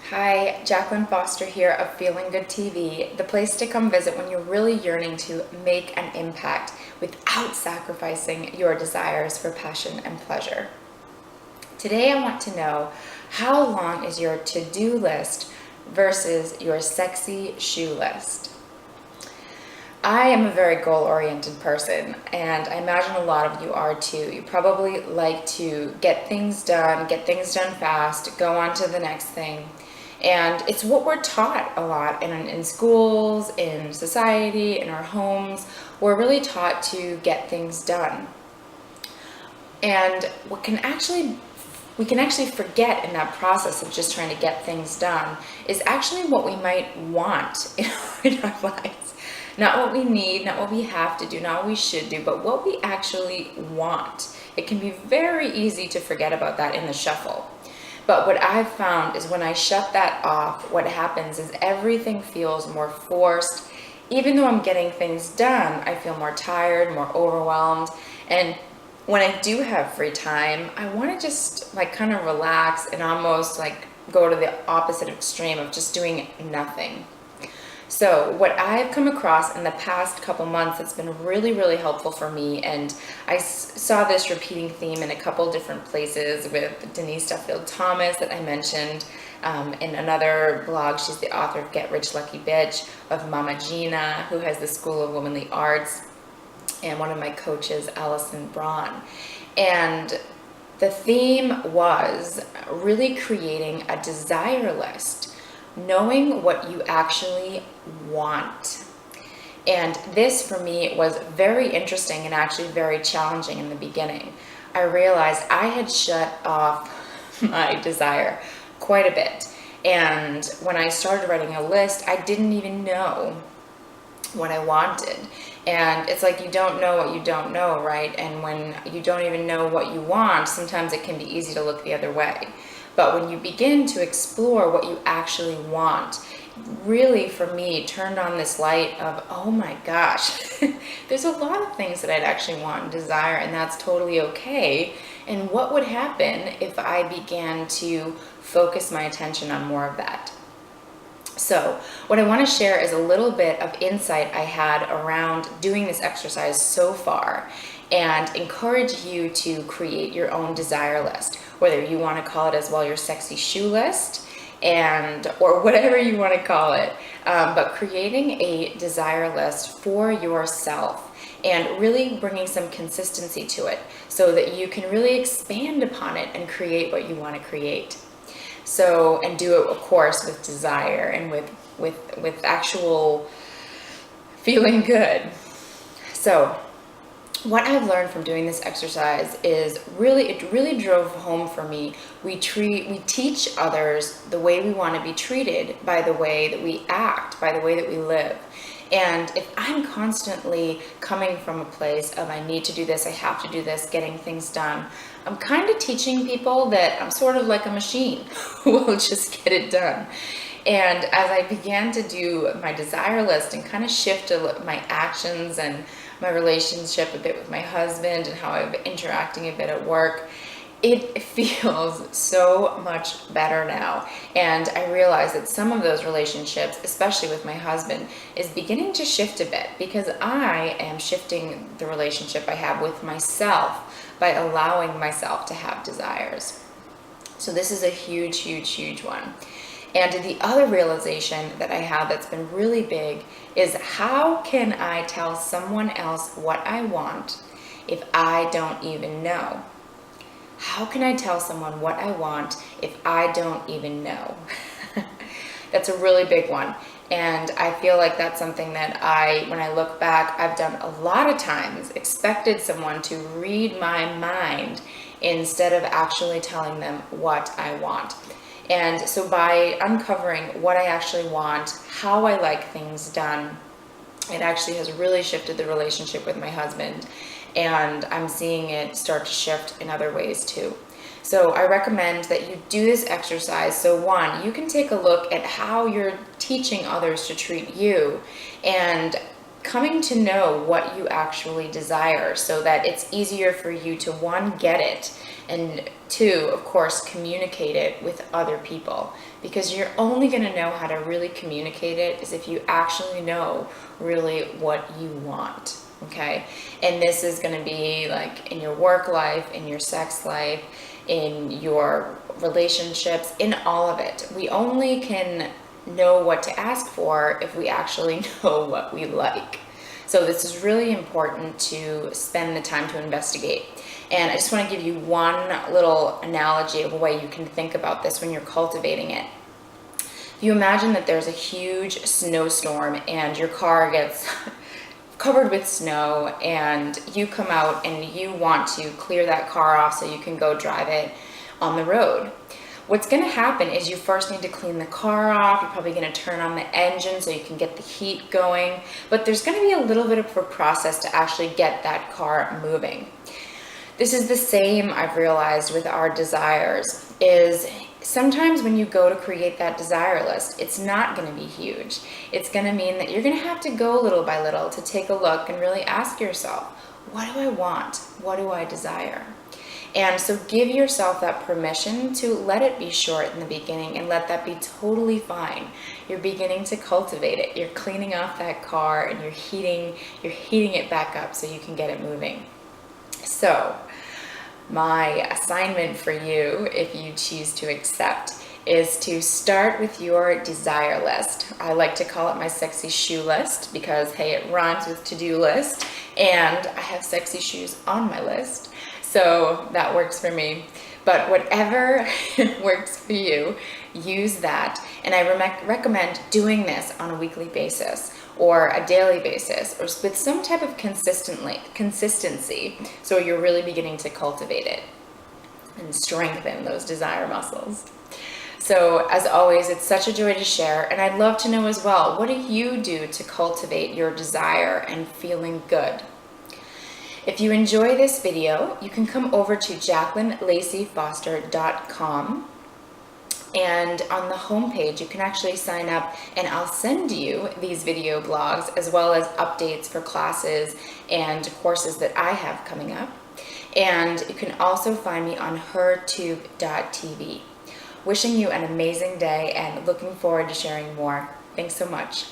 Hi, Jacqueline Foster here of Feeling Good TV, the place to come visit when you're really yearning to make an impact without sacrificing your desires for passion and pleasure. Today I want to know, how long is your to-do list versus your sexy shoe list? I am a very goal-oriented person, and I imagine a lot of you are too. You probably like to get things done fast, go on to the next thing. And it's what we're taught a lot in schools, in society, in our homes. We're really taught to get things done. And we can actually forget in that process of just trying to get things done is actually what we might want in our lives. Not what we need, not what we have to do, not what we should do, but what we actually want. It can be very easy to forget about that in the shuffle. But what I've found is when I shut that off, what happens is everything feels more forced. Even though I'm getting things done, I feel more tired, more overwhelmed. And when I do have free time, I want to just kind of relax and almost go to the opposite extreme of just doing nothing. So what I've come across in the past couple months that's been really, really helpful for me, and I saw this repeating theme in a couple different places with Denise Duffield-Thomas that I mentioned in another blog. She's the author of Get Rich Lucky Bitch, of Mama Gina, who has the School of Womanly Arts, and one of my coaches, Allison Braun. And the theme was really creating a desire list, knowing what you actually want. And this for me was very interesting and actually very challenging in the beginning. I realized I had shut off my desire quite a bit. And when I started writing a list, I didn't even know what I wanted. And it's like you don't know what you don't know, right? And when you don't even know what you want, sometimes it can be easy to look the other way. But when you begin to explore what you actually want, really for me turned on this light of, oh my gosh, there's a lot of things that I'd actually want and desire, and that's totally okay. And what would happen if I began to focus my attention on more of that? So what I want to share is a little bit of insight I had around doing this exercise so far, and encourage you to create your own desire list, whether you want to call it as well your sexy shoe list, or whatever you want to call it, but creating a desire list for yourself and really bringing some consistency to it so that you can really expand upon it and create what you want to create. So, and do it, of course, with desire and with actual feeling good. So what I've learned from doing this exercise is it really drove home for me. We teach others the way we want to be treated by the way that we act, by the way that we live. And if I'm constantly coming from a place of I need to do this, I have to do this, getting things done, I'm kind of teaching people that I'm sort of like a machine who will just get it done. And as I began to do my desire list and kind of shift my actions and my relationship a bit with my husband and how I'm interacting a bit at work, it feels so much better now. And I realize that some of those relationships, especially with my husband, is beginning to shift a bit because I am shifting the relationship I have with myself by allowing myself to have desires. So this is a huge, huge, huge one. And the other realization that I have that's been really big is, how can I tell someone else what I want if I don't even know? How can I tell someone what I want if I don't even know? That's a really big one. And I feel like that's something that when I look back, I've done a lot of times, expected someone to read my mind instead of actually telling them what I want. And so by uncovering what I actually want, how I like things done, it actually has really shifted the relationship with my husband. And I'm seeing it start to shift in other ways too. So I recommend that you do this exercise. So one, you can take a look at how you're teaching others to treat you and coming to know what you actually desire so that it's easier for you to, one, get it, and two, of course, communicate it with other people. Because you're only going to know how to really communicate it is if you actually know really what you want. Okay? And this is going to be like in your work life, in your sex life, in your relationships, in all of it. We only can know what to ask for if we actually know what we like. So this is really important to spend the time to investigate. And I just want to give you one little analogy of a way you can think about this when you're cultivating it. If you imagine that there's a huge snowstorm and your car gets covered with snow, and you come out and you want to clear that car off so you can go drive it on the road. What's going to happen is you first need to clean the car off. You're probably going to turn on the engine so you can get the heat going, but there's going to be a little bit of a process to actually get that car moving. This is the same, I've realized, with our desires. Is sometimes when you go to create that desire list, it's not going to be huge. It's going to mean that you're going to have to go little by little to take a look and really ask yourself, what do I want? What do I desire? And so give yourself that permission to let it be short in the beginning and let that be totally fine. You're beginning to cultivate it. You're cleaning off that car and you're heating it back up so you can get it moving. So my assignment for you, if you choose to accept, is to start with your desire list. I like to call it my sexy shoe list because, hey, it rhymes with to-do list, and I have sexy shoes on my list. So that works for me. But whatever works for you, use that. And I recommend doing this on a weekly basis or a daily basis or with some type of consistency, so you're really beginning to cultivate it and strengthen those desire muscles. So as always, it's such a joy to share, and I'd love to know as well, what do you do to cultivate your desire and feeling good? If you enjoy this video, you can come over to JacquelineLaceyFoster.com, and on the homepage you can actually sign up and I'll send you these video blogs as well as updates for classes and courses that I have coming up. And you can also find me on hertube.tv. Wishing you an amazing day and looking forward to sharing more. Thanks so much.